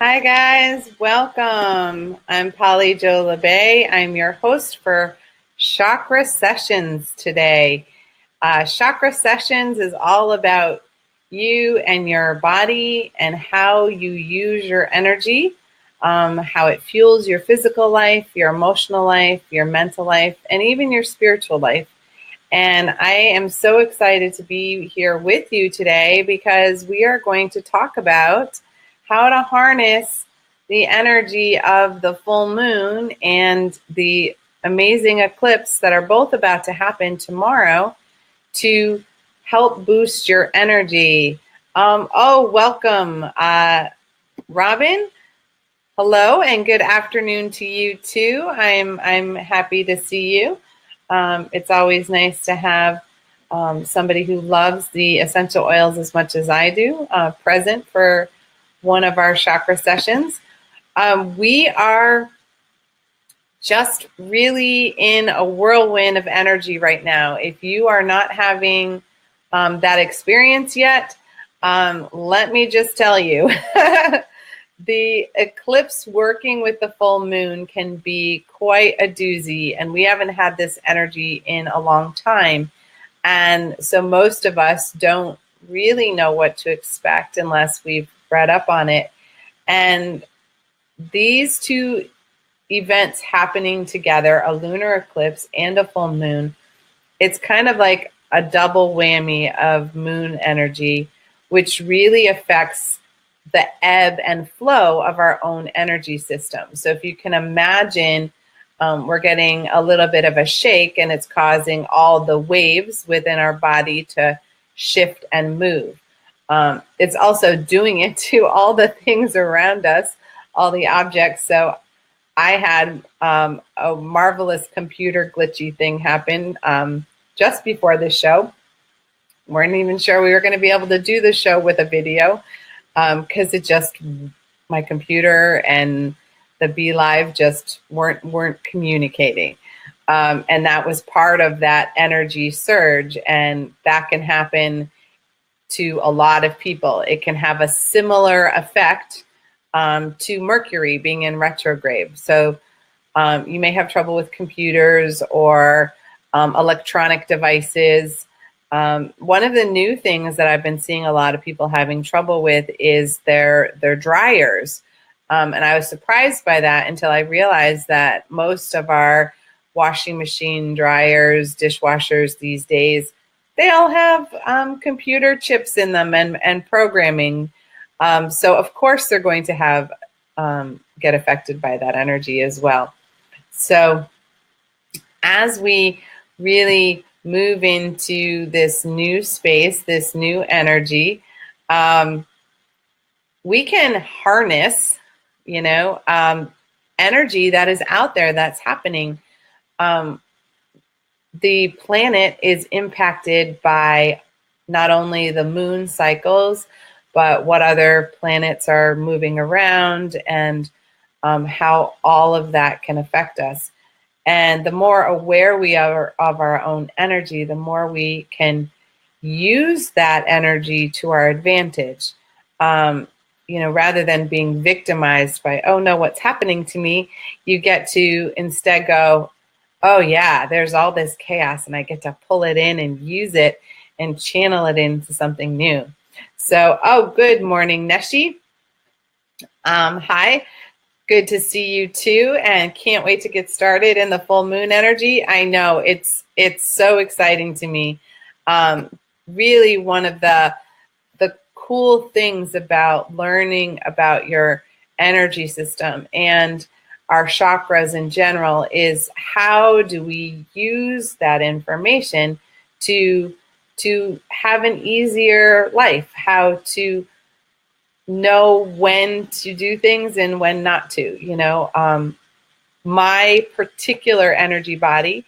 Hi guys, welcome. I'm Polly Jo Labbe. I'm your host for Chakra Sessions today. Chakra Sessions is all about you and your body and how you use your energy, how it fuels your physical life, your emotional life, your mental life, and even your spiritual life. And I am so excited to be here with you today because we are going to talk about how to harness the energy of the full moon and the amazing eclipse that are both about to happen tomorrow to help boost your energy. Welcome, Robin. Hello, and good afternoon to you too. I'm happy to see you. It's always nice to have somebody who loves the essential oils as much as I do present for one of our chakra sessions. We are just really in a whirlwind of energy right now. If you are not having that experience yet, let me just tell you, the eclipse working with the full moon can be quite a doozy, and we haven't had this energy in a long time. And so most of us don't really know what to expect unless we've read up on it. And these two events happening together, a lunar eclipse and a full moon, it's kind of like a double whammy of moon energy, which really affects the ebb and flow of our own energy system. So if you can imagine, we're getting a little bit of a shake and it's causing all the waves within our body to shift and move. It's also doing it to all the things around us, all the objects. So I had a marvelous computer glitchy thing happen just before the show. Weren't even sure we were going to be able to do the show with a video because it just, my computer and the Be Live just weren't communicating. And that was part of that energy surge. And that can happen to a lot of people. It can have a similar effect to Mercury being in retrograde. So you may have trouble with computers or electronic devices. One of the new things that I've been seeing a lot of people having trouble with is their dryers. And I was surprised by that until I realized that most of our washing machine, dryers, dishwashers these days, they all have computer chips in them and programming. So of course they're going to have get affected by that energy as well. So as we really move into this new space, this new energy, we can harness, energy that is out there that's happening. The planet is impacted by not only the moon cycles, but what other planets are moving around and how all of that can affect us. And the more aware we are of our own energy, the more we can use that energy to our advantage. Rather than being victimized by, oh no, what's happening to me, you get to instead go, oh yeah, there's all this chaos and I get to pull it in and use it and channel it into something new. So, good morning, Neshi. Hi. Good to see you too, and can't wait to get started in the full moon energy. I know it's so exciting to me. Really, one of the cool things about learning about your energy system and our chakras in general is how do we use that information to have an easier life, how to know when to do things and when not to. My particular energy body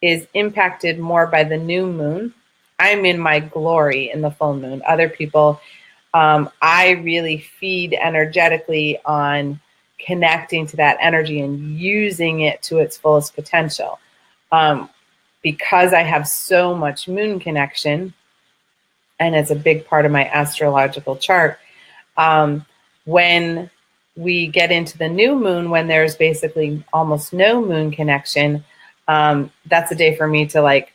is impacted more by the new moon. I'm in my glory in the full moon. Other people, I really feed energetically on connecting to that energy and using it to its fullest potential. Because I have so much moon connection, and it's a big part of my astrological chart, when we get into the new moon when there's basically almost no moon connection, that's a day for me to like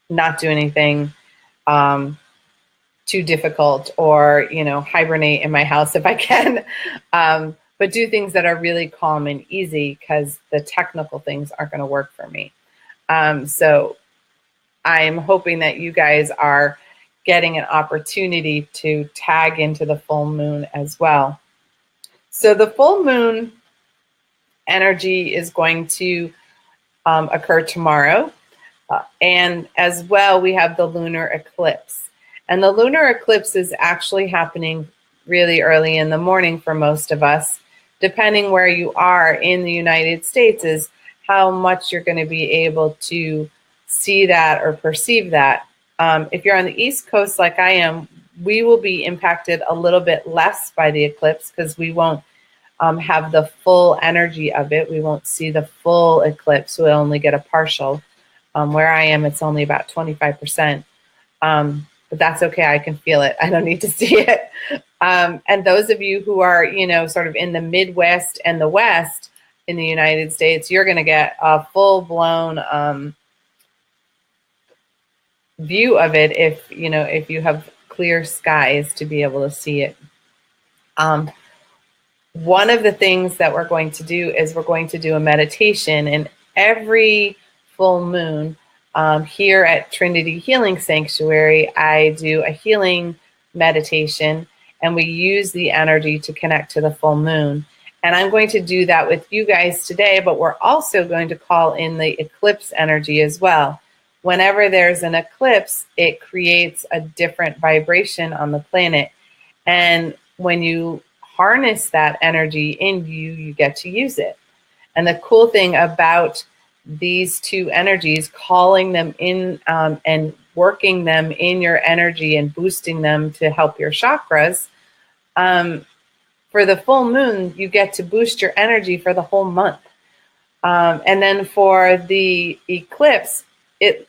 not do anything too difficult, or, hibernate in my house if I can, but do things that are really calm and easy, because the technical things aren't going to work for me. So I'm hoping that you guys are getting an opportunity to tag into the full moon as well. So the full moon energy is going to occur tomorrow. And as well, we have the lunar eclipse. And the lunar eclipse is actually happening really early in the morning for most of us. Depending where you are in the United States is how much you're going to be able to see that or perceive that. If you're on the East Coast like I am, we will be impacted a little bit less by the eclipse because we won't have the full energy of it. We won't see the full eclipse. We'll only get a partial. Where I am, it's only about 25%. But that's okay. I can feel it. I don't need to see it. And those of you who are, sort of in the Midwest and the West in the United States, you're going to get a full-blown view of it if you have clear skies to be able to see it. One of the things that we're going to do is we're going to do a meditation, and every full moon here at Trinity Healing Sanctuary, I do a healing meditation, and we use the energy to connect to the full moon. And I'm going to do that with you guys today, but we're also going to call in the eclipse energy as well. Whenever there's an eclipse, it creates a different vibration on the planet. And when you harness that energy in you, you get to use it. And the cool thing about these two energies, calling them in and working them in your energy and boosting them to help your chakras, for the full moon, you get to boost your energy for the whole month. And then for the eclipse, it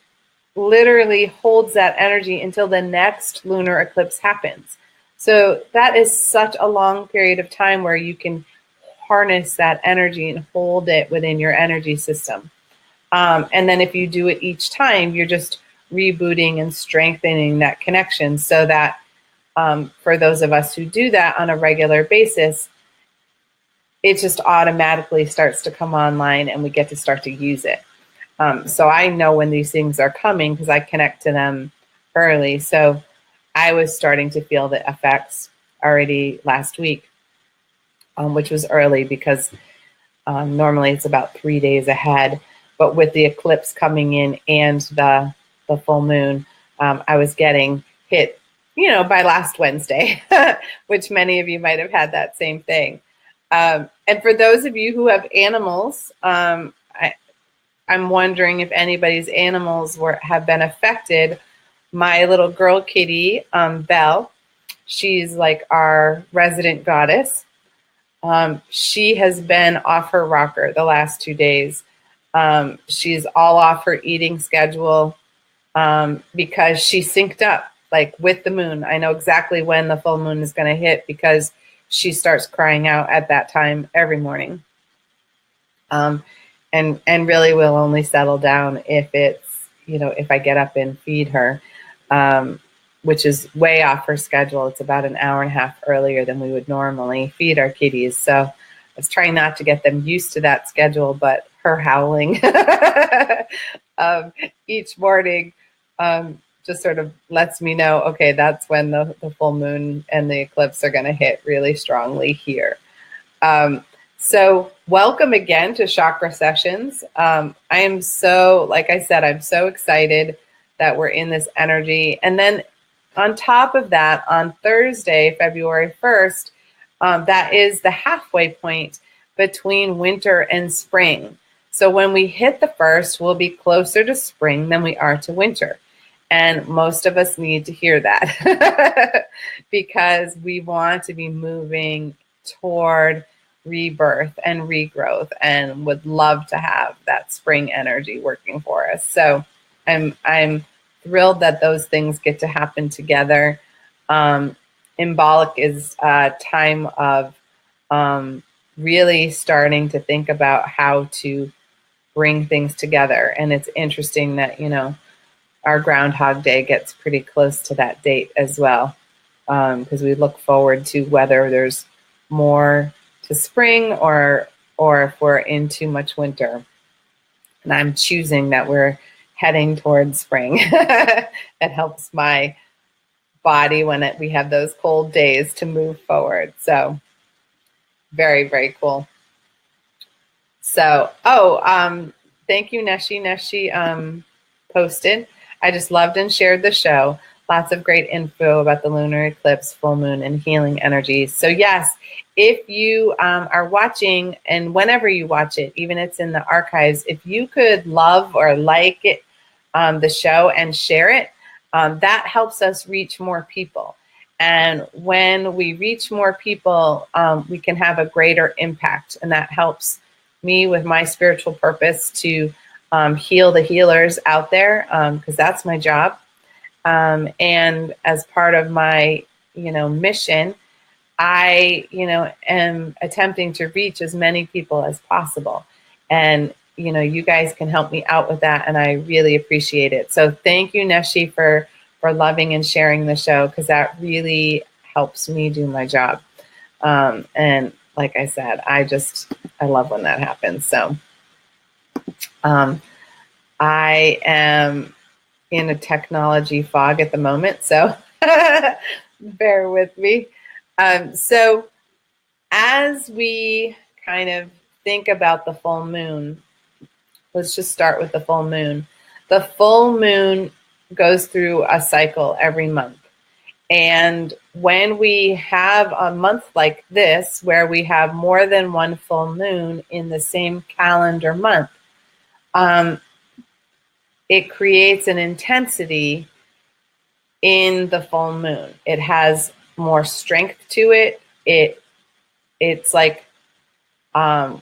literally holds that energy until the next lunar eclipse happens. So that is such a long period of time where you can harness that energy and hold it within your energy system. And then if you do it each time, you're just rebooting and strengthening that connection, so that for those of us who do that on a regular basis, it just automatically starts to come online and we get to start to use it. So I know when these things are coming because I connect to them early. So I was starting to feel the effects already last week, which was early because normally it's about 3 days ahead. But with the eclipse coming in and the full moon, I was getting hit, by last Wednesday, which many of you might have had that same thing. And for those of you who have animals, I'm wondering if anybody's animals have been affected. My little girl kitty, Belle, she's like our resident goddess. She has been off her rocker the last 2 days. She's all off her eating schedule because she synced up like with the moon. I know exactly when the full moon is going to hit because she starts crying out at that time every morning. And really will only settle down if it's, if I get up and feed her, which is way off her schedule. It's about an hour and a half earlier than we would normally feed our kitties. So I was trying not to get them used to that schedule, but her howling each morning just sort of lets me know, okay, that's when the full moon and the eclipse are going to hit really strongly here. So welcome again to Chakra Sessions. I am so, like I said, I'm so excited that we're in this energy. And then on top of that, on Thursday, February 1st, that is the halfway point between winter and spring. So when we hit the first, we'll be closer to spring than we are to winter. And most of us need to hear that because we want to be moving toward rebirth and regrowth and would love to have that spring energy working for us. So I'm thrilled that those things get to happen together. Imbolc is a time of really starting to think about how to bring things together. And it's interesting that, our Groundhog Day gets pretty close to that date as well, because we look forward to whether there's more to spring or if we're in too much winter. And I'm choosing that we're heading towards spring. It helps my body when we have those cold days to move forward. So very, very cool. So, thank you, Neshi. Neshi posted, I just loved and shared the show. Lots of great info about the lunar eclipse, full moon, and healing energies. So yes, if you are watching, and whenever you watch it, even if it's in the archives, if you could love or like it, the show and share it, that helps us reach more people. And when we reach more people, we can have a greater impact. And that helps me with my spiritual purpose to heal the healers out there, because that's my job. And as part of my, mission, I, am attempting to reach as many people as possible. And, you guys can help me out with that. And I really appreciate it. So thank you, Neshi, for loving and sharing the show, because that really helps me do my job. And like I said, I love when that happens. So I am in a technology fog at the moment, so bear with me. So as we kind of think about the full moon, let's just start with the full moon. The full moon goes through a cycle every month. And when we have a month like this, where we have more than one full moon in the same calendar month, it creates an intensity in the full moon. It has more strength to it. It's like, buy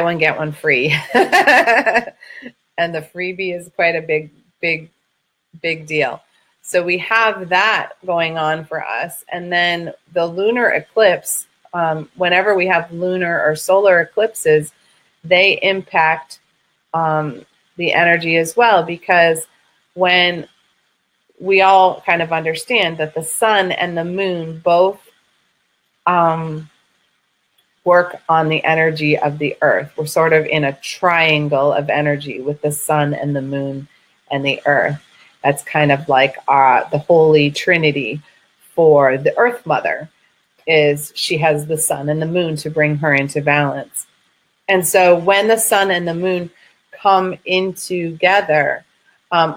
one, get one free. And the freebie is quite a big deal. So we have that going on for us. And then the lunar eclipse, whenever we have lunar or solar eclipses, they impact the energy as well, because when we all kind of understand that the sun and the moon both work on the energy of the earth. We're sort of in a triangle of energy with the sun and the moon and the earth. That's kind of like the Holy Trinity for the Earth Mother. Is she has the sun and the moon to bring her into balance. And so when the sun and the moon come in together,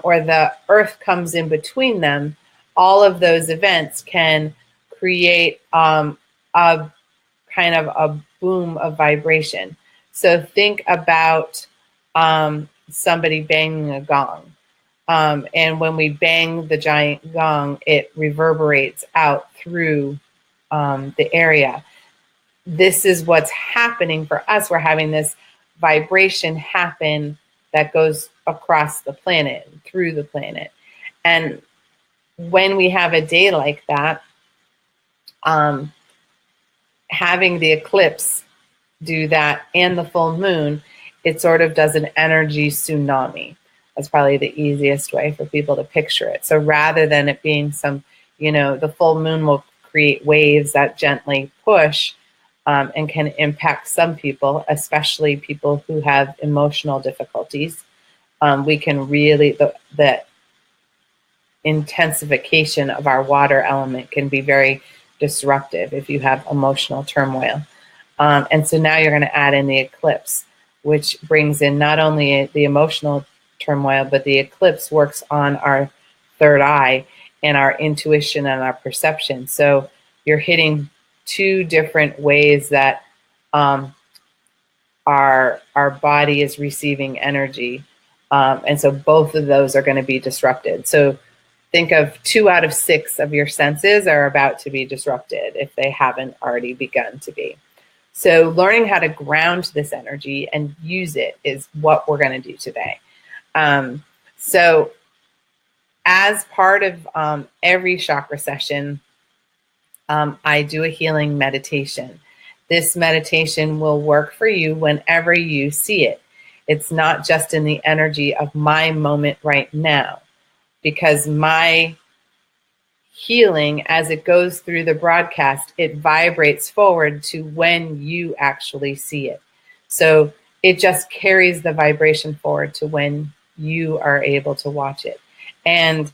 or the earth comes in between them, all of those events can create a kind of a boom of vibration. So think about somebody banging a gong. And when we bang the giant gong, it reverberates out through the area. This is what's happening for us. We're having this vibration happen that goes across the planet, through the planet. And when we have a day like that, having the eclipse do that and the full moon, it sort of does an energy tsunami. That's probably the easiest way for people to picture it. So rather than it being some, the full moon will create waves that gently push and can impact some people, especially people who have emotional difficulties. We can really, the intensification of our water element can be very disruptive if you have emotional turmoil. And so now you're going to add in the eclipse, which brings in not only the emotional turmoil, but the eclipse works on our third eye and our intuition and our perception. So you're hitting two different ways that our body is receiving energy. And so both of those are going to be disrupted. So think of 2 out of 6 of your senses are about to be disrupted if they haven't already begun to be. So learning how to ground this energy and use it is what we're going to do today. So as part of every chakra session, I do a healing meditation. this meditation will work for you whenever you see it. It's not just in the energy of my moment right now, because my healing, as it goes through the broadcast, it vibrates forward to when you actually see it. So it just carries the vibration forward to when you are able to watch it. And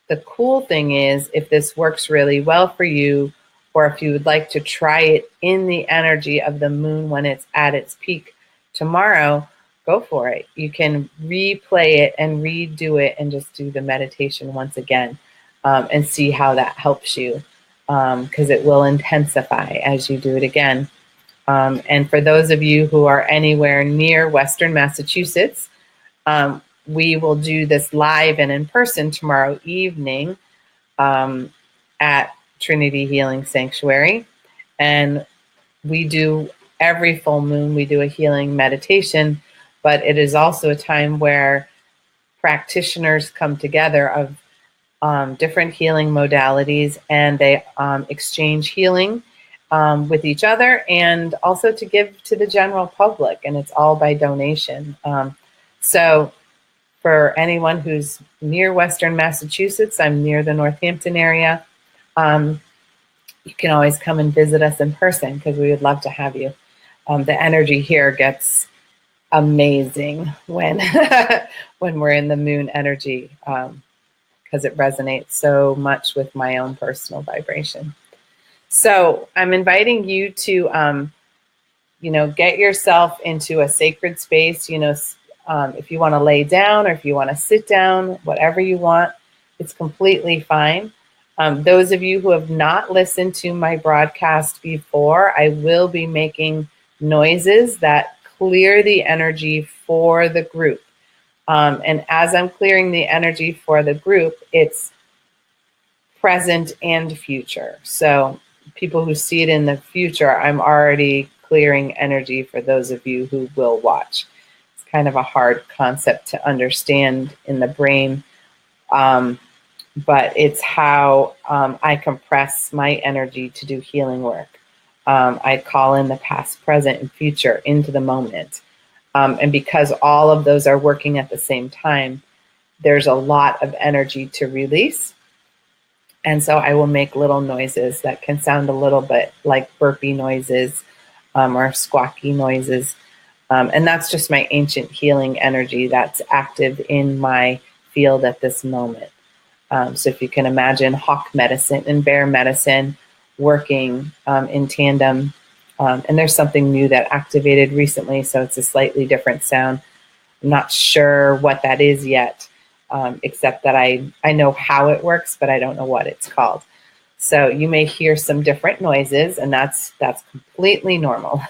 the cool thing is, if this works really well for you, or if you would like to try it in the energy of the moon when it's at its peak tomorrow, go for it. You can replay it and redo it and just do the meditation once again. And see how that helps you, because it will intensify as you do it again. And for those of you who are anywhere near Western Massachusetts, we will do this live and in person tomorrow evening at Trinity Healing Sanctuary. And we do every full moon, we do a healing meditation, but it is also a time where practitioners come together of different healing modalities, and they exchange healing with each other, and also to give to the general public, and it's all by donation. So for anyone who's near Western Massachusetts, I'm near the Northampton area, you can always come and visit us in person, because we would love to have you. The energy here gets amazing when when we're in the moon energy, because it resonates so much with my own personal vibration. So I'm inviting you to, get yourself into a sacred space. If you want to lay down or if you want to sit down, whatever you want, it's completely fine. Those of you who have not listened to my broadcast before, I will be making noises that clear the energy for the group. And as I'm clearing the energy for the group, it's present and future. So people who see it in the future, I'm already clearing energy for those of you who will watch. It's kind of a hard concept to understand in the brain, but it's how I compress my energy to do healing work. I call in the past, present, and future into the moment. And because all of those are working at the same time, there's a lot of energy to release. And so I will make little noises that can sound a little bit like burpy noises or squawky noises. And that's just my ancient healing energy that's active in my field at this moment. So if you can imagine hawk medicine and bear medicine working in tandem. And there's something new that activated recently, so it's a slightly different sound. I'm not sure what that is yet, except that I know how it works, but I don't know what it's called. So you may hear some different noises, and that's completely normal.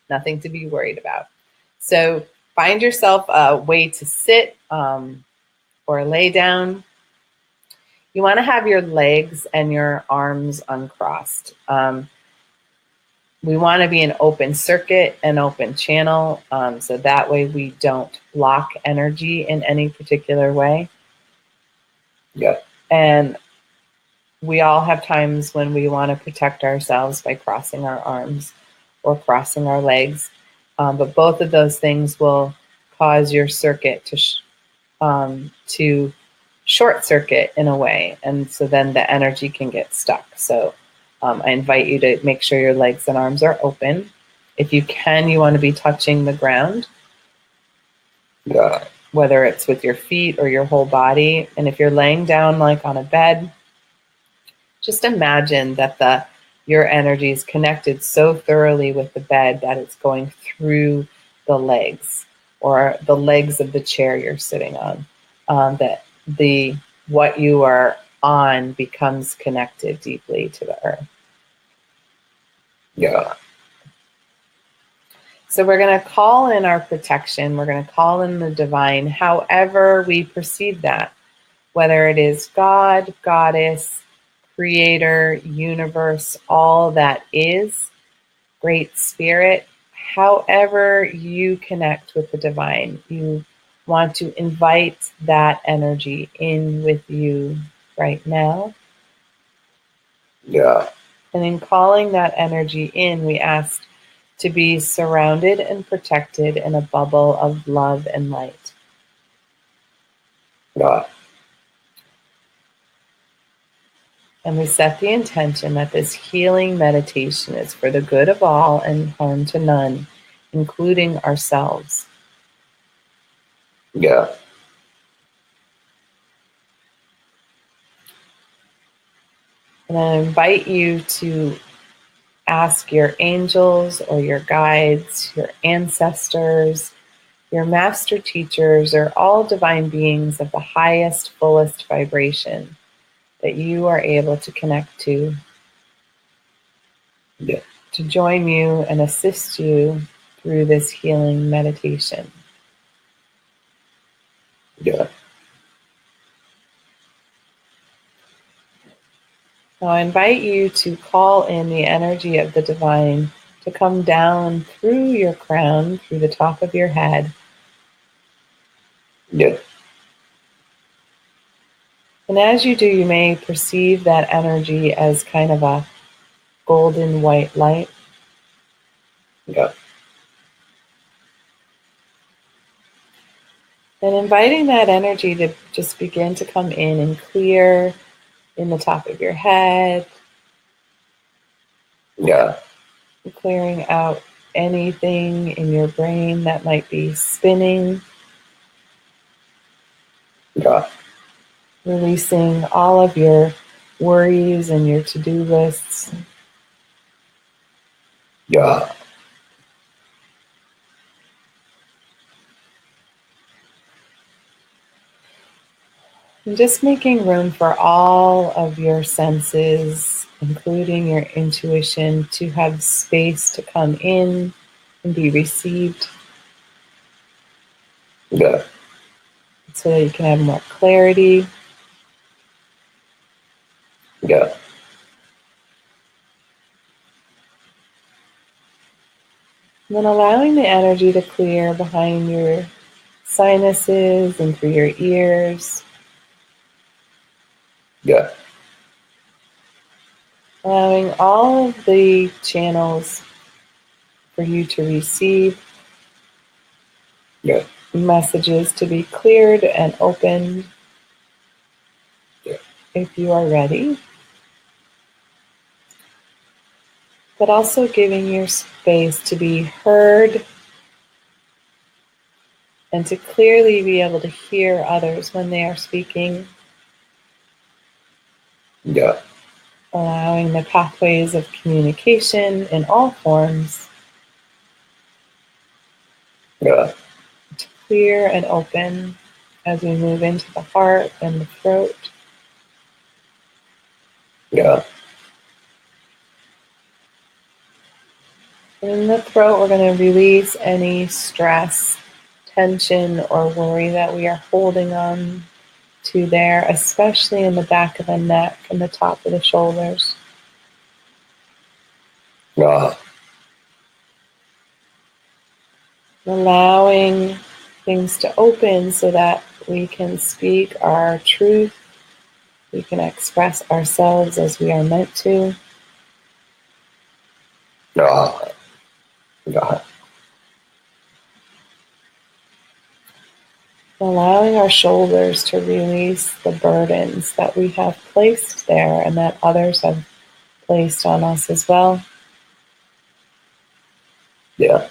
Nothing to be worried about. So find yourself a way to sit or lay down. You want to have your legs and your arms uncrossed. We want to be an open circuit, an open channel, so that way we don't block energy in any particular way. Yeah. And we all have times when we want to protect ourselves by crossing our arms or crossing our legs. But both of those things will cause your circuit to short circuit in a way. And so then the energy can get stuck. So I invite you to make sure your legs and arms are open. If you can, you want to be touching the ground. Yeah. Whether it's with your feet or your whole body. And if you're laying down like on a bed, just imagine that your energy is connected so thoroughly with the bed that it's going through the legs or the legs of the chair you're sitting on. That what you are on becomes connected deeply to the earth. Yeah. So we're going to call in our protection. We're going to call in the divine, however we perceive that, whether it is God, Goddess, Creator, Universe, all that is, Great Spirit, however you connect with the divine. You want to invite that energy in with you right now. Yeah. And in calling that energy in, we ask to be surrounded and protected in a bubble of love and light. Yeah. And we set the intention that this healing meditation is for the good of all and harm to none, including ourselves. Yeah. And I invite you to ask your angels or your guides, your ancestors, your master teachers, or all divine beings of the highest, fullest vibration that you are able to connect to, Yeah. to join you and assist you through this healing meditation. Yeah. Now I invite you to call in the energy of the divine to come down through your crown, through the top of your head. Yeah. And as you do, you may perceive that energy as kind of a golden white light. Yeah. And inviting that energy to just begin to come in and clear in the top of your head, Yeah. clearing out anything in your brain that might be spinning, Yeah. releasing all of your worries and your to-do lists. Yeah. And just making room for all of your senses, including your intuition, to have space to come in and be received Yeah. so that you can have more clarity. Yeah. And then allowing the energy to clear behind your sinuses and through your ears, Yeah. allowing all of the channels for you to receive Yeah. messages to be cleared and opened. Yeah. If you are ready, but also giving your space to be heard and to clearly be able to hear others when they are speaking, Yeah. allowing the pathways of communication in all forms Yeah. to clear and open as we move into the heart and the throat. Yeah. And in the throat, we're going to release any stress, tension, or worry that we are holding on to there, especially in the back of the neck and the top of the shoulders. Yeah. Allowing things to open so that we can speak our truth, we can express ourselves as we are meant to. Yeah. Yeah. Allowing our shoulders to release the burdens that we have placed there and that others have placed on us as well. Yeah.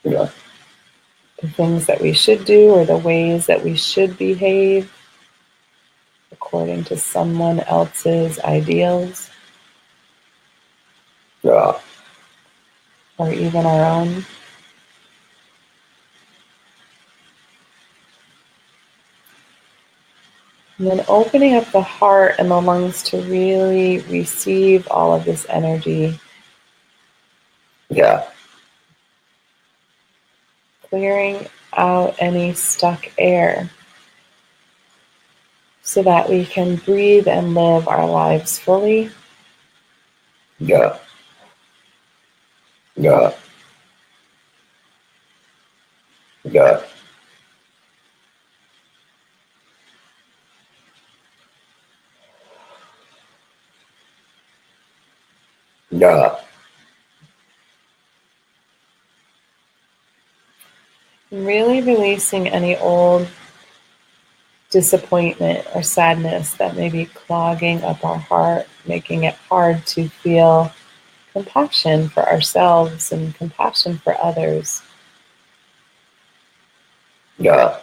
Yeah. The things that we should do or the ways that we should behave according to someone else's ideals Yeah. or even our own. And then opening up the heart and the lungs to really receive all of this energy, Yeah. clearing out any stuck air so that we can breathe and live our lives fully. Yeah. Yeah. Yeah. Yeah. And really releasing any old disappointment or sadness that may be clogging up our heart, making it hard to feel compassion for ourselves and compassion for others. Yeah.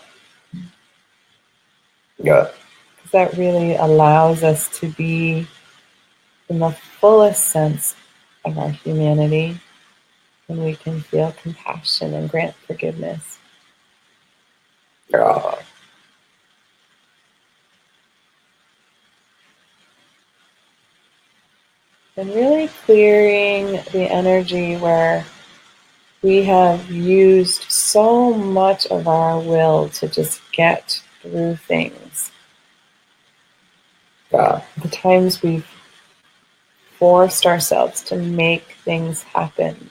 Yeah. Because that really allows us to be in the fullest sense of our humanity when we can feel compassion and grant forgiveness. Yeah. And really clearing the energy where we have used so much of our will to just get through things. Yeah. The times we've forced ourselves to make things happen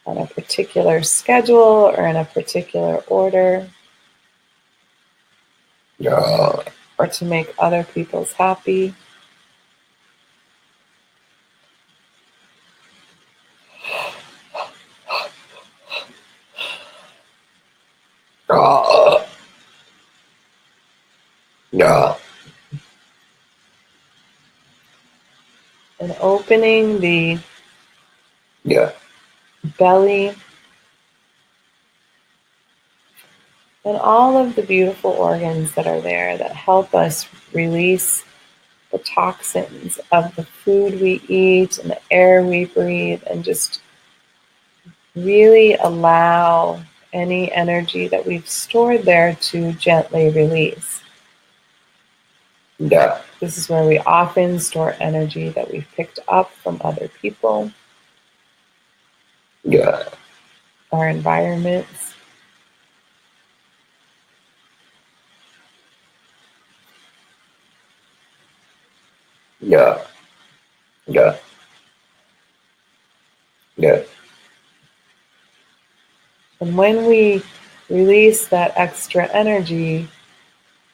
on a particular schedule or in a particular order, Yeah. or to make other people's happy. Yeah. And opening the Yeah. belly and all of the beautiful organs that are there that help us release the toxins of the food we eat and the air we breathe, and just really allow any energy that we've stored there to gently release. Yeah. This is where we often store energy that we've picked up from other people, Yeah. our environments. Yeah. Yeah. Yeah. And when we release that extra energy,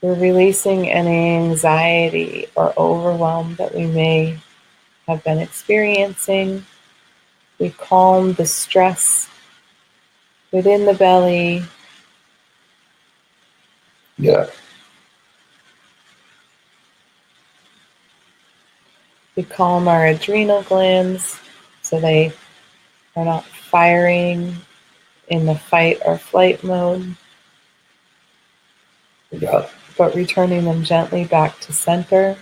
we're releasing any anxiety or overwhelm that we may have been experiencing. We calm the stress within the belly. Yeah. We calm our adrenal glands so they are not firing in the fight or flight mode, Yeah. but returning them gently back to center.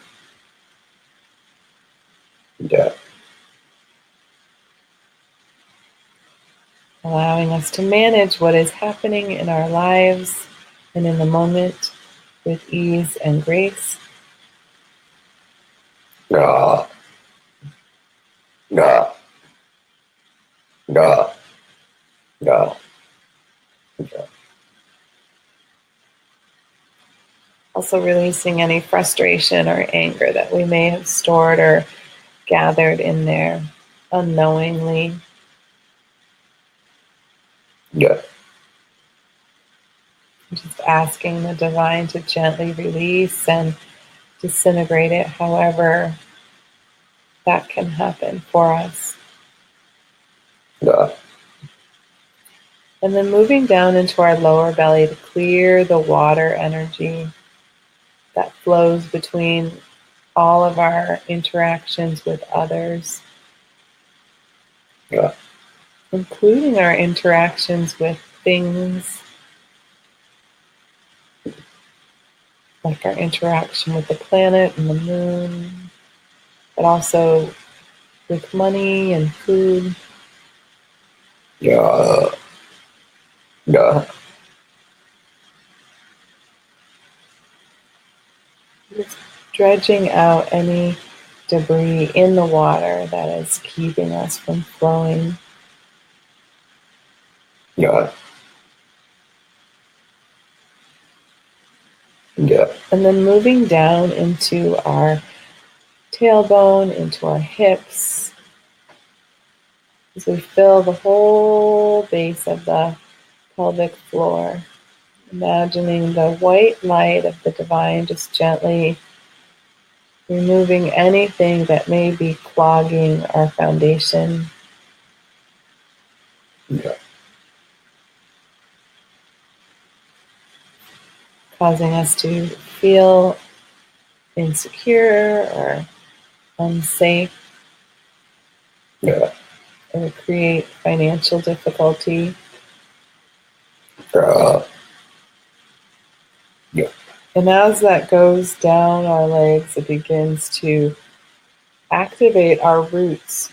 Yeah. Allowing us to manage what is happening in our lives and in the moment with ease and grace. Yeah. Yeah. Yeah. Yeah. Yeah. Also releasing any frustration or anger that we may have stored or gathered in there unknowingly. Yeah. Just asking the divine to gently release and disintegrate it however that can happen for us. Yeah. And then moving down into our lower belly to clear the water energy that flows between all of our interactions with others, Yeah. including our interactions with things, like our interaction with the planet and the moon, but also with money and food. Yeah. Yeah. Just dredging out any debris in the water that is keeping us from flowing. Yeah. Yeah. And then moving down into our tailbone, into our hips, as we fill the whole base of the pelvic floor. Imagining the white light of the divine just gently removing anything that may be clogging our foundation. Yeah. Causing us to feel insecure or unsafe, Yeah. or create financial difficulty. Yeah. And as that goes down our legs, it begins to activate our roots.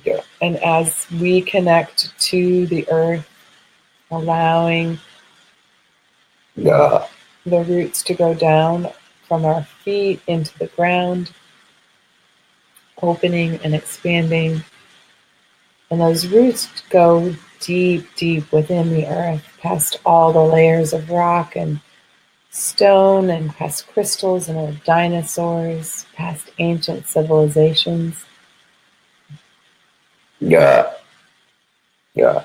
Yeah. And as we connect to the earth, allowing Yeah. the roots to go down from our feet into the ground, opening and expanding. And those roots go deep, deep within the earth, past all the layers of rock and stone, and past crystals and old dinosaurs, past ancient civilizations. Yeah. Yeah.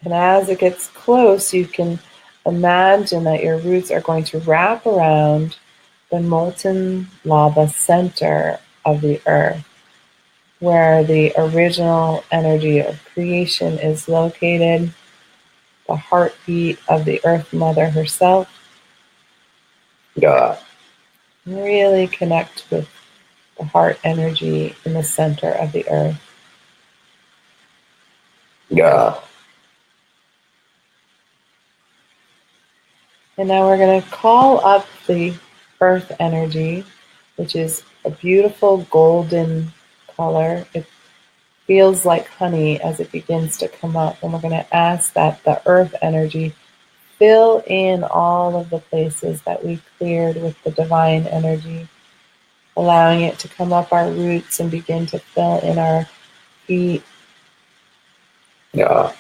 And as it gets close, you can imagine that your roots are going to wrap around the molten lava center of the earth, where the original energy of creation is located, the heartbeat of the Earth Mother herself. Yeah. Really connect with the heart energy in the center of the earth. Yeah. And now we're going to call up the earth energy, which is a beautiful golden color. It feels like honey as it begins to come up. And we're going to ask that the earth energy fill in all of the places that we cleared with the divine energy, allowing it to come up our roots and begin to fill in our feet, Yeah.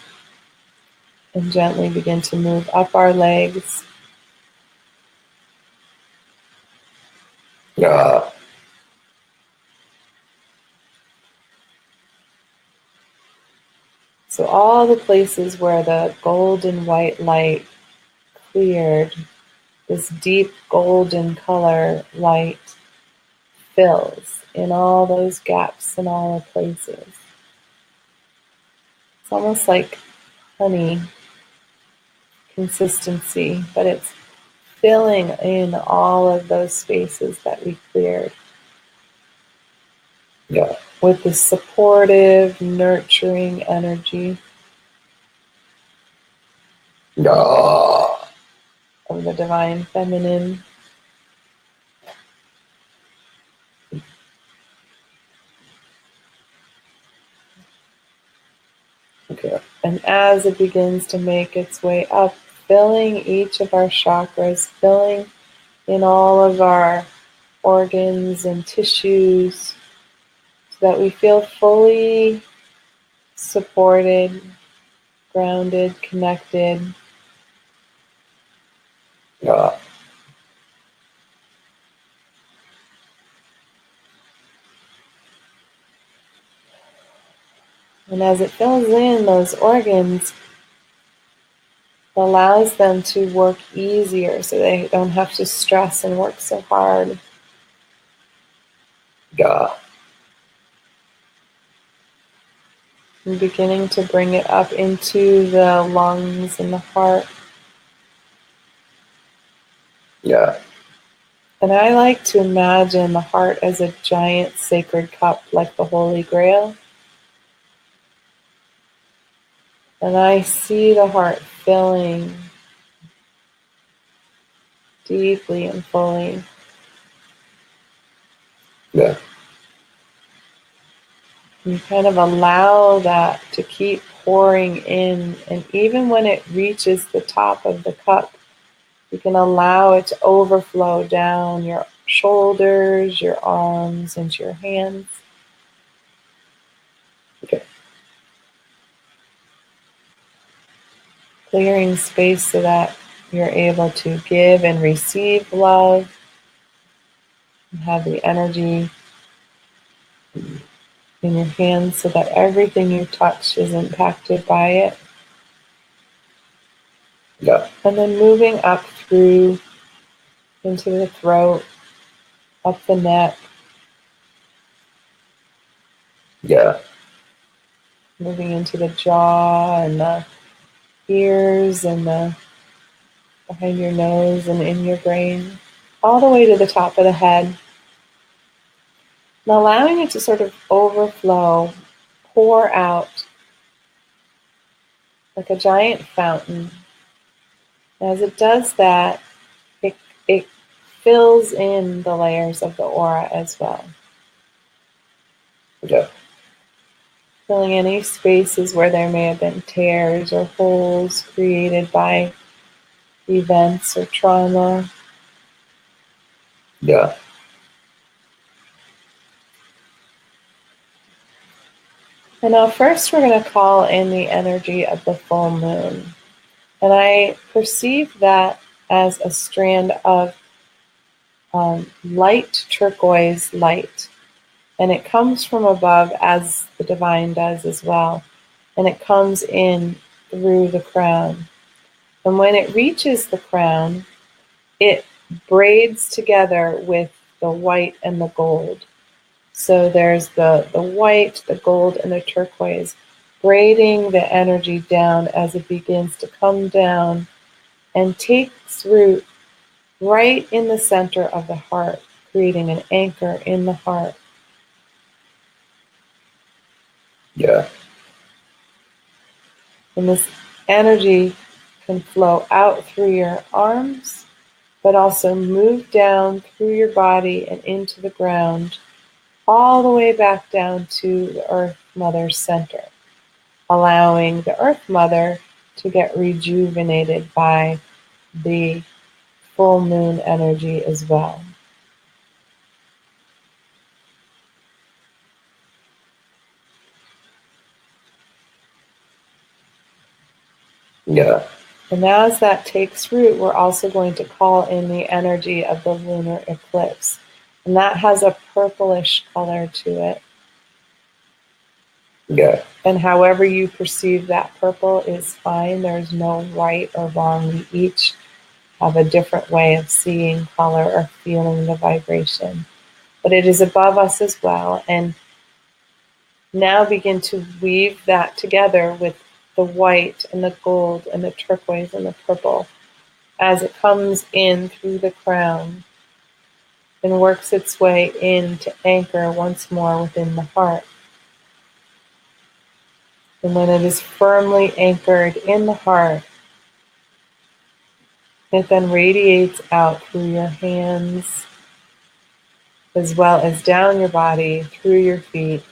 and gently begin to move up our legs. Yeah. So all the places where the golden white light cleared, this deep golden color light fills in all those gaps and all the places. It's almost like honey consistency, but it's filling in all of those spaces that we cleared Yeah. with this supportive, nurturing energy Yeah. of the divine feminine. Okay. And as it begins to make its way up, filling each of our chakras, filling in all of our organs and tissues, so that we feel fully supported, grounded, connected. Yeah. And as it fills in those organs, it allows them to work easier so they don't have to stress and work so hard. Yeah. And beginning to bring it up into the lungs and the heart. Yeah. And I like to imagine the heart as a giant sacred cup, like the Holy Grail. And I see the heart filling deeply and fully. Yeah. You kind of allow that to keep pouring in. And even when it reaches the top of the cup, you can allow it to overflow down your shoulders, your arms, into your hands. Okay. Clearing space so that you're able to give and receive love and have the energy in your hands so that everything you touch is impacted by it. Yeah. And then moving up through into the throat, up the neck, Yeah. moving into the jaw and the ears and the behind your nose and in your brain, all the way to the top of the head. And allowing it to sort of overflow, pour out like a giant fountain. As it does that, it fills in the layers of the aura as well. Yeah. Filling any spaces where there may have been tears or holes created by events or trauma. Yeah. And now first we're going to call in the energy of the full moon. And I perceive that as a strand of light turquoise light. And it comes from above as the divine does as well. And it comes in through the crown. And when it reaches the crown, it braids together with the white and the gold. So there's the white, the gold, and the turquoise, braiding the energy down as it begins to come down and takes root right in the center of the heart, creating an anchor in the heart. Yeah. And this energy can flow out through your arms, but also move down through your body and into the ground, all the way back down to the Earth Mother's center, allowing the Earth Mother to get rejuvenated by the full moon energy as well. Yeah. And as that takes root, we're also going to call in the energy of the lunar eclipse. And that has a purplish color to it. Yeah. And however you perceive that purple is fine. There's no right or wrong. We each have a different way of seeing color or feeling the vibration. But it is above us as well. And now begin to weave that together with the white and the gold and the turquoise and the purple as it comes in through the crown and works its way in to anchor once more within the heart. And when it is firmly anchored in the heart, it then radiates out through your hands, as well as down your body, through your feet,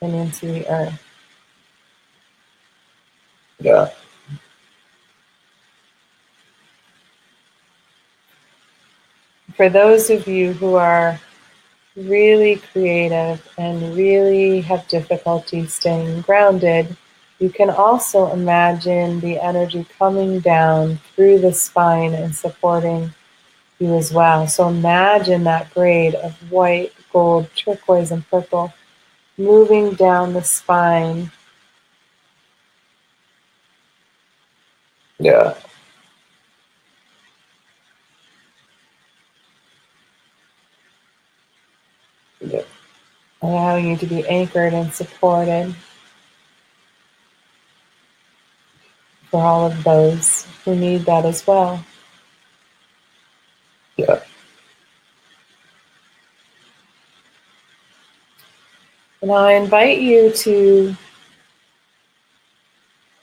and into the earth. Yeah. For those of you who are really creative and really have difficulty staying grounded, you can also imagine the energy coming down through the spine and supporting you as well. So imagine that braid of white, gold, turquoise, and purple moving down the spine. Yeah. Yeah. Allowing you to be anchored and supported for all of those who need that as well. Yeah. And I invite you to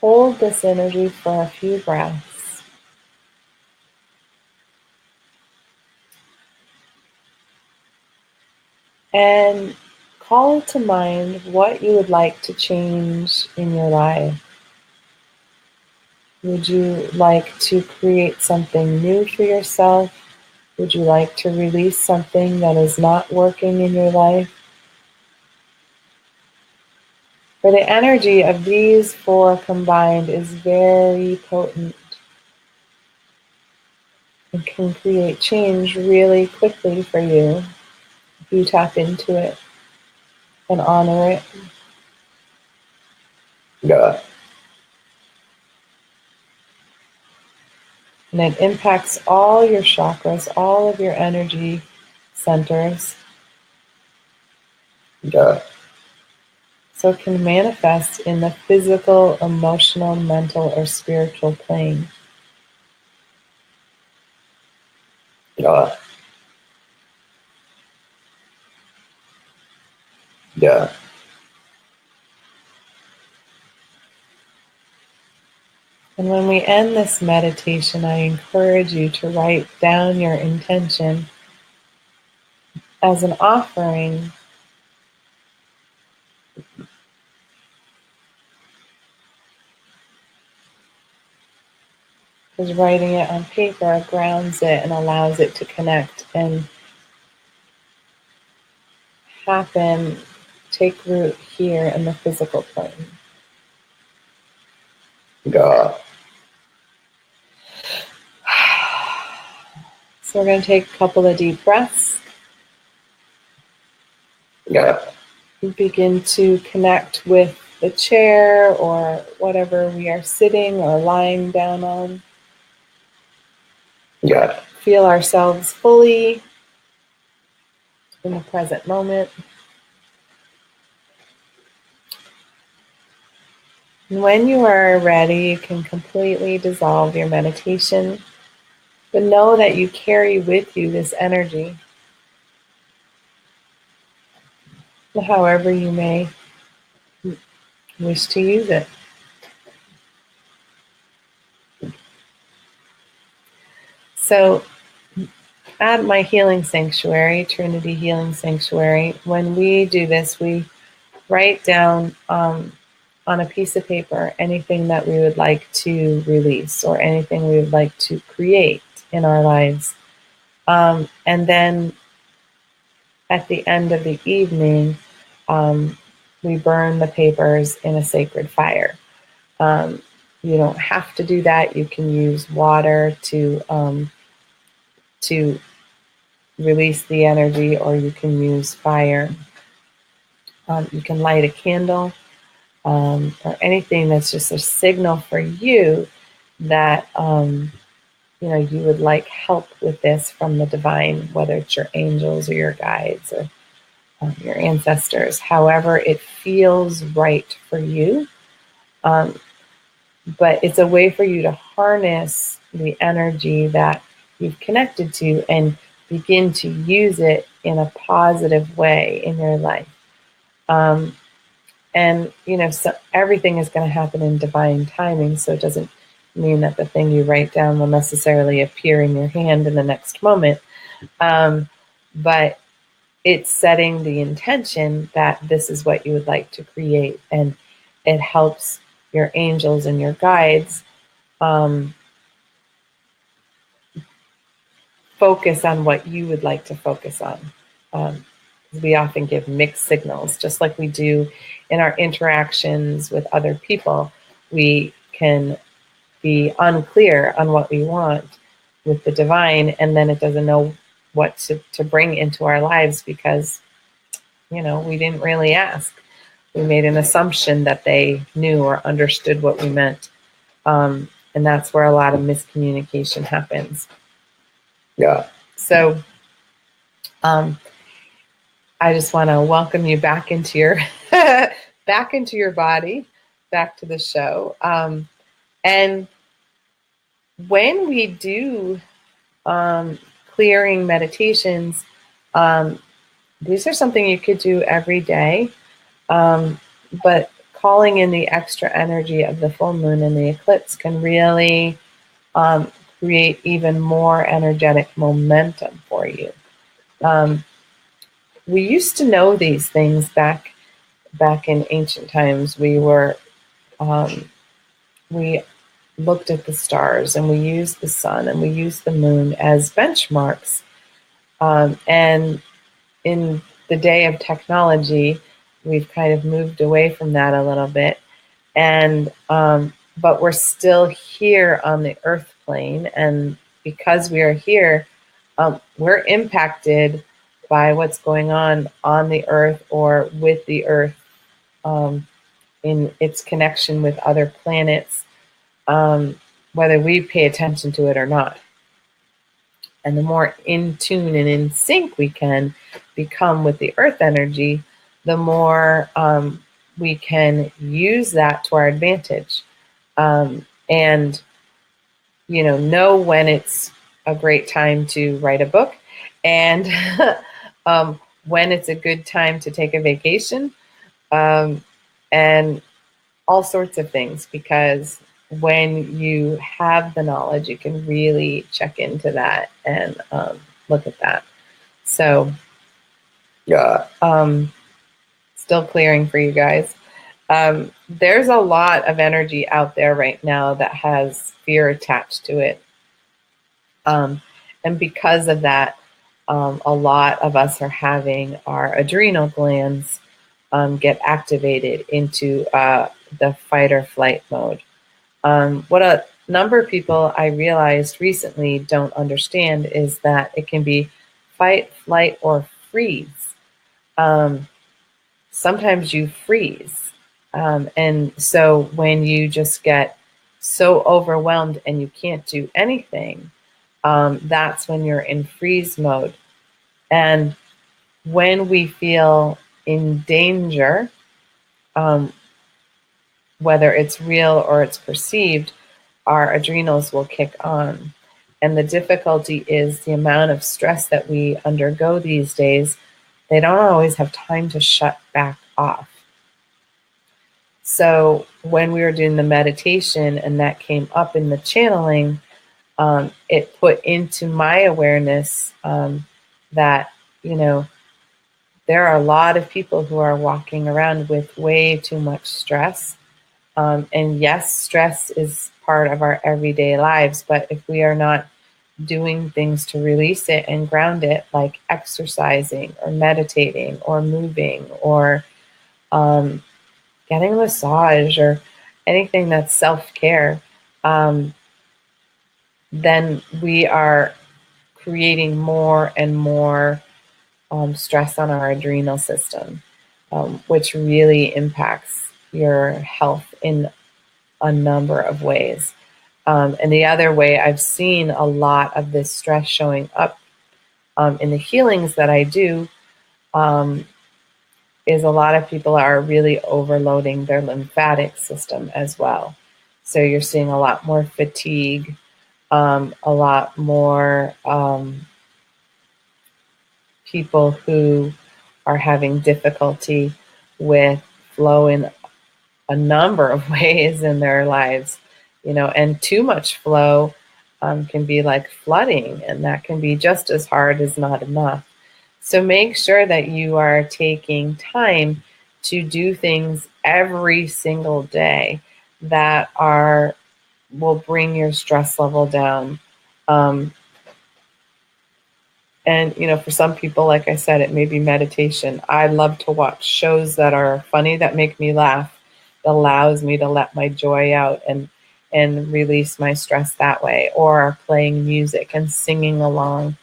hold this energy for a few breaths. And call to mind what you would like to change in your life. Would you like to create something new for yourself? Would you like to release something that is not working in your life? For the energy of these four combined is very potent and can create change really quickly for you if you tap into it and honor it. Yeah. And it impacts all your chakras, all of your energy centers. Yeah. So it can manifest in the physical, emotional, mental, or spiritual plane. Yeah. Yeah. And when we end this meditation, I encourage you to write down your intention as an offering. Because writing it on paper grounds it and allows it to connect and happen, take root here in the physical plane. Yeah. So we're going to take a couple of deep breaths. Yeah. Begin to connect with the chair or whatever we are sitting or lying down on. Yeah. Feel ourselves fully in the present moment. And when you are ready, you can completely dissolve your meditation, but know that you carry with you this energy, however you may wish to use it. So at my healing sanctuary, Trinity Healing Sanctuary, when we do this, we write down on a piece of paper anything that we would like to release or anything we would like to create in our lives. And then at the end of the evening, we burn the papers in a sacred fire. You don't have to do that. You can use water to release the energy, or you can use fire. You can light a candle, or anything that's just a signal for you that you would like help with this from the divine, whether it's your angels or your guides or your ancestors, however it feels right for you. But it's a way for you to harness the energy that you've connected to and begin to use it in a positive way in your life. And, so everything is going to happen in divine timing. So it doesn't mean that the thing you write down will necessarily appear in your hand in the next moment. But it's setting the intention that this is what you would like to create. And it helps your angels and your guides focus on what you would like to focus on. We often give mixed signals, just like we do in our interactions with other people. We can be unclear on what we want with the divine, and then it doesn't know what to bring into our lives because, we didn't really ask. We made an assumption that they knew or understood what we meant. And that's where a lot of miscommunication happens. Yeah. So I just want to welcome you back into your back into your body, back to the show. And when we do clearing meditations, these are something you could do every day. But calling in the extra energy of the full moon and the eclipse can really create even more energetic momentum for you. We used to know these things back in ancient times. We looked at the stars and we used the sun and we used the moon as benchmarks. And in the day of technology, we've kind of moved away from that a little bit. And but we're still here on the earth plane. And because we are here, we're impacted by what's going on the earth or with the earth in its connection with other planets, whether we pay attention to it or not. And the more in tune and in sync we can become with the earth energy, the more we can use that to our advantage. And, know when it's a great time to write a book, and when it's a good time to take a vacation, and all sorts of things, because when you have the knowledge, you can really check into that and look at that. So, yeah, still clearing for you guys. There's a lot of energy out there right now that has fear attached to it. And because of that, a lot of us are having our adrenal glands get activated into the fight or flight mode. What a number of people I realized recently don't understand is that it can be fight, flight, or freeze. Sometimes you freeze. And so when you just get so overwhelmed and you can't do anything, that's when you're in freeze mode. And when we feel in danger, whether it's real or it's perceived, our adrenals will kick on. And the difficulty is the amount of stress that we undergo these days. They don't always have time to shut back off. So when we were doing the meditation and that came up in the channeling, it put into my awareness that, there are a lot of people who are walking around with way too much stress. And yes, stress is part of our everyday lives, but if we are not doing things to release it and ground it, like exercising or meditating or moving or getting a massage or anything that's self-care, then we are creating more and more stress on our adrenal system, which really impacts your health in a number of ways. And the other way I've seen a lot of this stress showing up in the healings that I do is a lot of people are really overloading their lymphatic system as well. So you're seeing a lot more fatigue, a lot more people who are having difficulty with flow in a number of ways in their lives, and too much flow can be like flooding, and that can be just as hard as not enough. So make sure that you are taking time to do things every single day that will bring your stress level down. And, for some people, like I said, it may be meditation. I love to watch shows that are funny, that make me laugh. It allows me to let my joy out and release my stress that way, or playing music and singing along,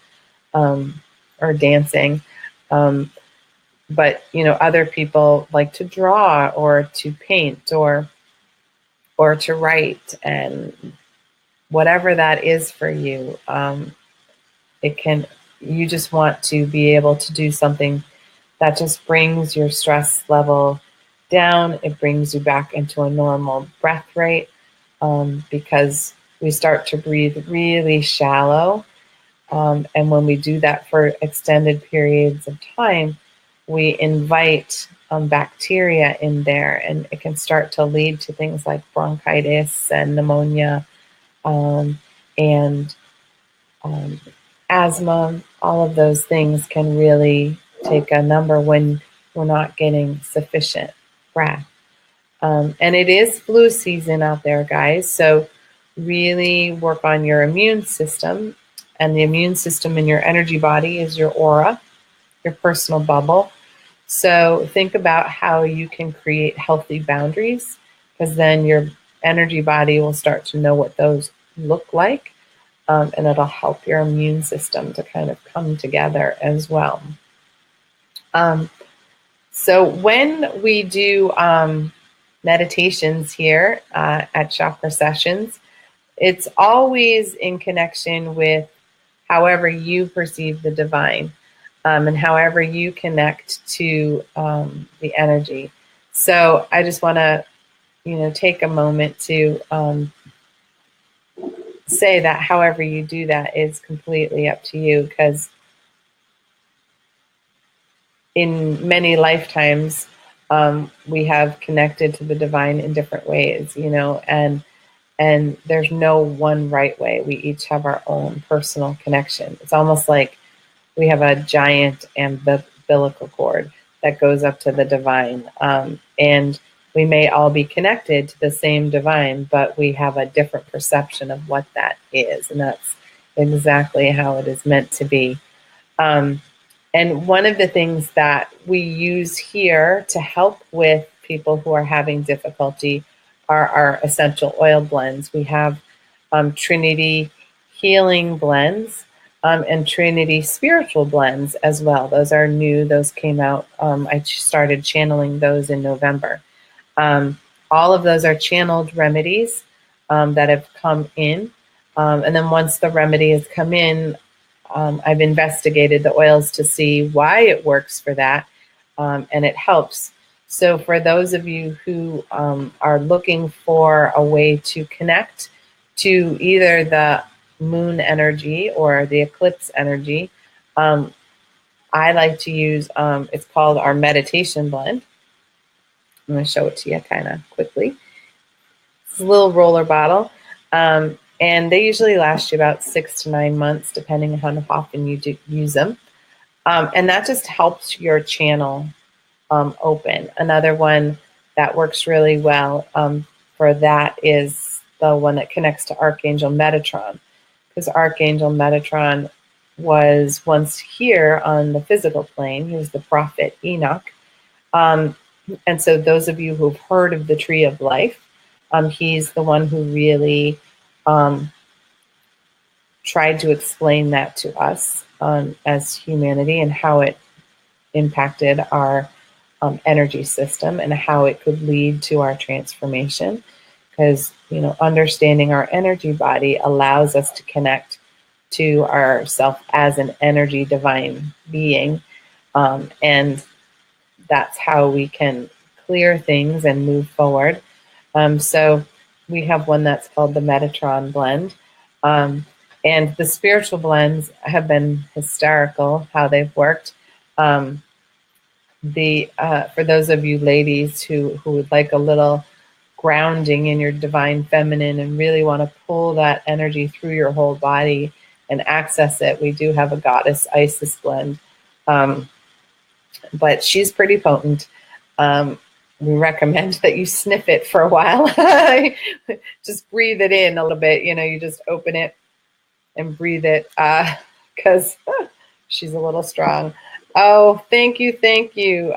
or dancing. But, other people like to draw or to paint or to write, and whatever that is for you, you just want to be able to do something that just brings your stress level down. It brings you back into a normal breath rate, because we start to breathe really shallow. And when we do that for extended periods of time, we invite bacteria in there, and it can start to lead to things like bronchitis and pneumonia, and asthma. All of those things can really take a number when we're not getting sufficient breath. And it is flu season out there, guys. So really work on your immune system. And the immune system in your energy body is your aura, your personal bubble. So think about how you can create healthy boundaries, because then your energy body will start to know what those look like. And it'll help your immune system to kind of come together as well. So when we do meditations here at Chakra Sessions, it's always in connection with however you perceive the divine, and however you connect to the energy. So I just want to, take a moment to say that however you do that is completely up to you, because in many lifetimes, we have connected to the divine in different ways, and there's no one right way. We each have our own personal connection. It's almost like we have a giant umbilical cord that goes up to the divine, and we may all be connected to the same divine, but we have a different perception of what that is, and that's exactly how it is meant to be. And one of the things that we use here to help with people who are having difficulty are our essential oil blends. We have Trinity healing blends and Trinity spiritual blends as well. Those are new. Those came out. I started channeling those in November. All of those are channeled remedies that have come in. And then once the remedy has come in, I've investigated the oils to see why it works for that, and it helps. So for those of you who are looking for a way to connect to either the moon energy or the eclipse energy, I like to use, it's called our meditation blend. I'm going to show it to you kind of quickly. It's a little roller bottle. And they usually last you about 6 to 9 months, depending on how often you do use them. And that just helps your channel open. Another one that works really well for that is the one that connects to Archangel Metatron, because Archangel Metatron was once here on the physical plane. He was the prophet Enoch. And so those of you who've heard of the Tree of Life, he's the one who really tried to explain that to us as humanity, and how it impacted our energy system and how it could lead to our transformation. Because, understanding our energy body allows us to connect to ourself as an energy divine being. And that's how we can clear things and move forward. So we have one that's called the Metatron blend. And the spiritual blends have been hysterical, how they've worked. For those of you ladies who would like a little grounding in your divine feminine and really want to pull that energy through your whole body and access it, we do have a Goddess Isis blend. But she's pretty potent. We recommend that you sniff it for a while. Just breathe it in a little bit. You just open it and breathe it, because she's a little strong. Oh, thank you. Thank you,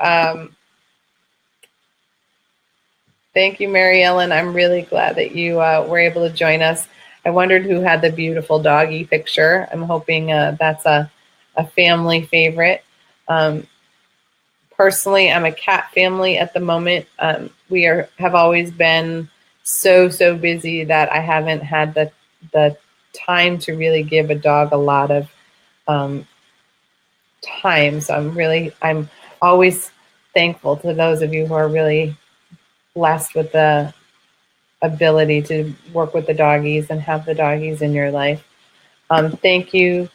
Mary Ellen. I'm really glad that you were able to join us. I wondered who had the beautiful doggy picture. I'm hoping that's a family favorite. Personally, I'm a cat family at the moment. We have always been so busy that I haven't had the time to really give a dog a lot of time. So I'm always thankful to those of you who are really blessed with the ability to work with the doggies and have the doggies in your life. Thank you,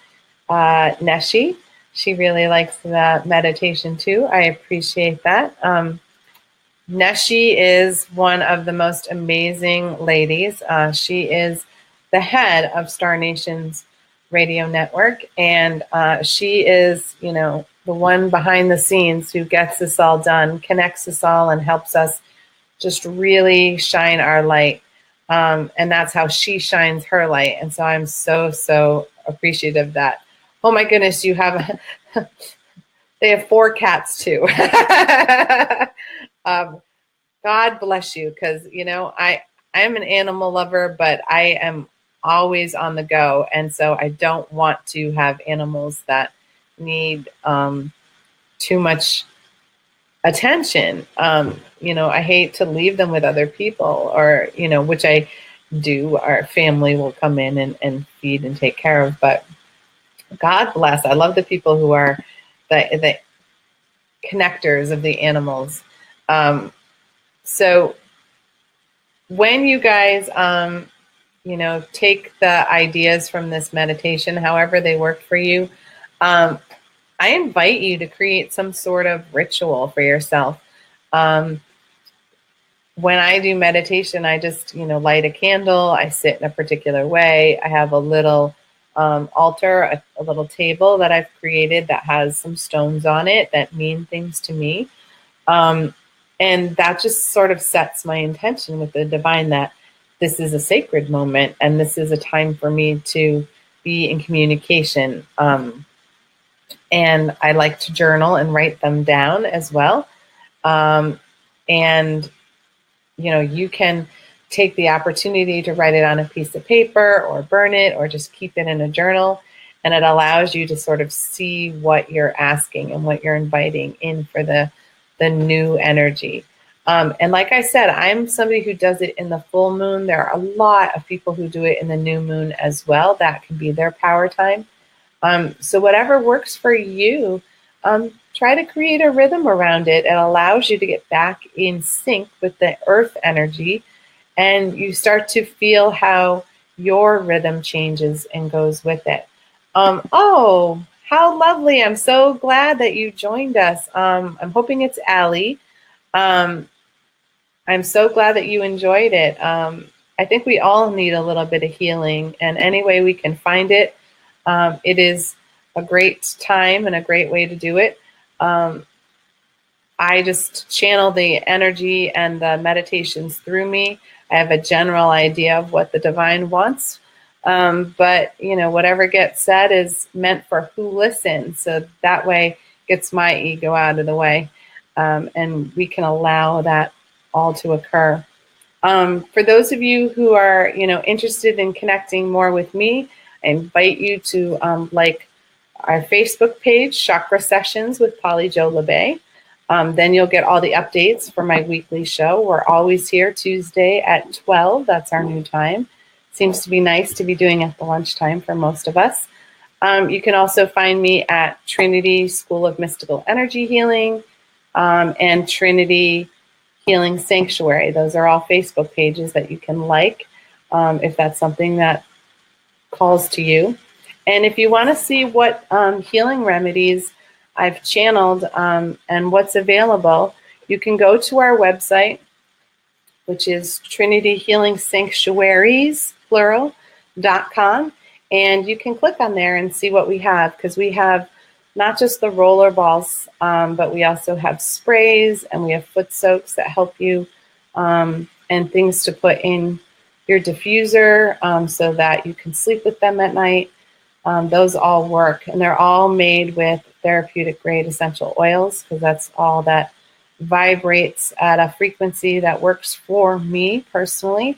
Neshi. She really likes the meditation too. I appreciate that. Neshi is one of the most amazing ladies. She is the head of Star Nation's radio network, and she is, the one behind the scenes who gets this all done, connects us all, and helps us just really shine our light. And that's how she shines her light. And so I'm so appreciative of that. Oh my goodness, you have, they have 4 cats too. God bless you. Cause I am an animal lover, but I am always on the go. And so I don't want to have animals that need too much attention. I hate to leave them with other people, or, which I do. Our family will come in and feed and take care of, but God bless. I love the people who are the connectors of the animals. So when you guys, take the ideas from this meditation, however they work for you, I invite you to create some sort of ritual for yourself. When I do meditation, I just, light a candle. I sit in a particular way. I have a little altar, a little table that I've created that has some stones on it that mean things to me. And that just sort of sets my intention with the divine that this is a sacred moment and this is a time for me to be in communication. And I like to journal and write them down as well. And you can take the opportunity to write it on a piece of paper or burn it or just keep it in a journal. And it allows you to sort of see what you're asking and what you're inviting in for the new energy. And like I said, I'm somebody who does it in the full moon. There are a lot of people who do it in the new moon as well. That can be their power time. So whatever works for you, try to create a rhythm around it. It allows you to get back in sync with the earth energy, and you start to feel how your rhythm changes and goes with it. Oh, how lovely. I'm so glad that you joined us. I'm hoping it's Allie. I'm so glad that you enjoyed it. I think we all need a little bit of healing, and any way we can find it, it is a great time and a great way to do it. I just channel the energy and the meditations through me. I have a general idea of what the divine wants. But, whatever gets said is meant for who listens. So that way gets my ego out of the way. And we can allow that all to occur. For those of you who are, interested in connecting more with me, I invite you to like our Facebook page, Chakra Sessions with Polly Jo Labbe. Then you'll get all the updates for my weekly show. We're always here Tuesday at 12. That's our new time. Seems to be nice to be doing at the lunchtime for most of us. You can also find me at Trinity School of Mystical Energy Healing and Trinity Healing Sanctuary. Those are all Facebook pages that you can like if that's something that calls to you. And if you want to see what healing remedies I've channeled and what's available, you can go to our website, which is Trinity Healing Sanctuaries, plural.com, and you can click on there and see what we have, because we have not just the roller balls, but we also have sprays and we have foot soaks that help you and things to put in your diffuser so that you can sleep with them at night. Those all work, and they're all made with therapeutic grade essential oils, because that's all that vibrates at a frequency that works for me personally.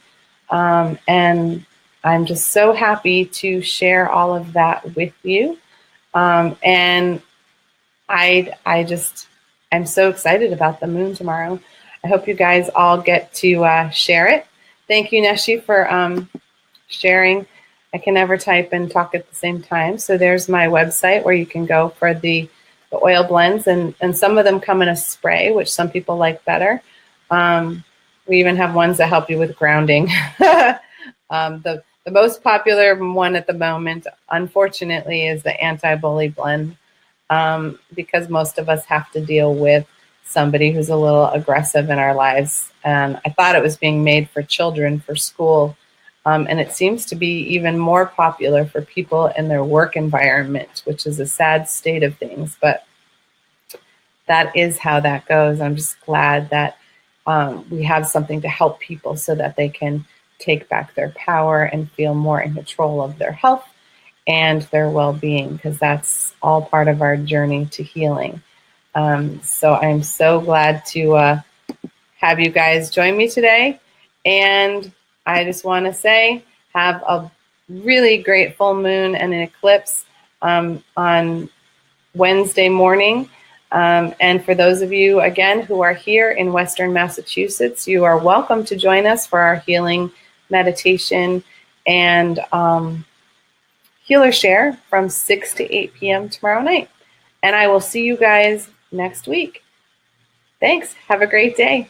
And I'm just so happy to share all of that with you. And I'm so excited about the moon tomorrow. I hope you guys all get to share it. Thank you, Neshi, for sharing. I can never type and talk at the same time. So there's my website where you can go for the oil blends, and some of them come in a spray, which some people like better. We even have ones that help you with grounding. The most popular one at the moment, unfortunately, is the anti-bully blend, because most of us have to deal with somebody who's a little aggressive in our lives. And I thought it was being made for children for school. And it seems to be even more popular for people in their work environment, which is a sad state of things. But that is how that goes. I'm just glad that we have something to help people so that they can take back their power and feel more in control of their health and their well-being, because that's all part of our journey to healing. So I'm so glad to have you guys join me today. And I just want to say, have a really great full moon and an eclipse on Wednesday morning. And for those of you, again, who are here in Western Massachusetts, you are welcome to join us for our healing meditation and Healer Share from 6 to 8 p.m. tomorrow night. And I will see you guys next week. Thanks. Have a great day.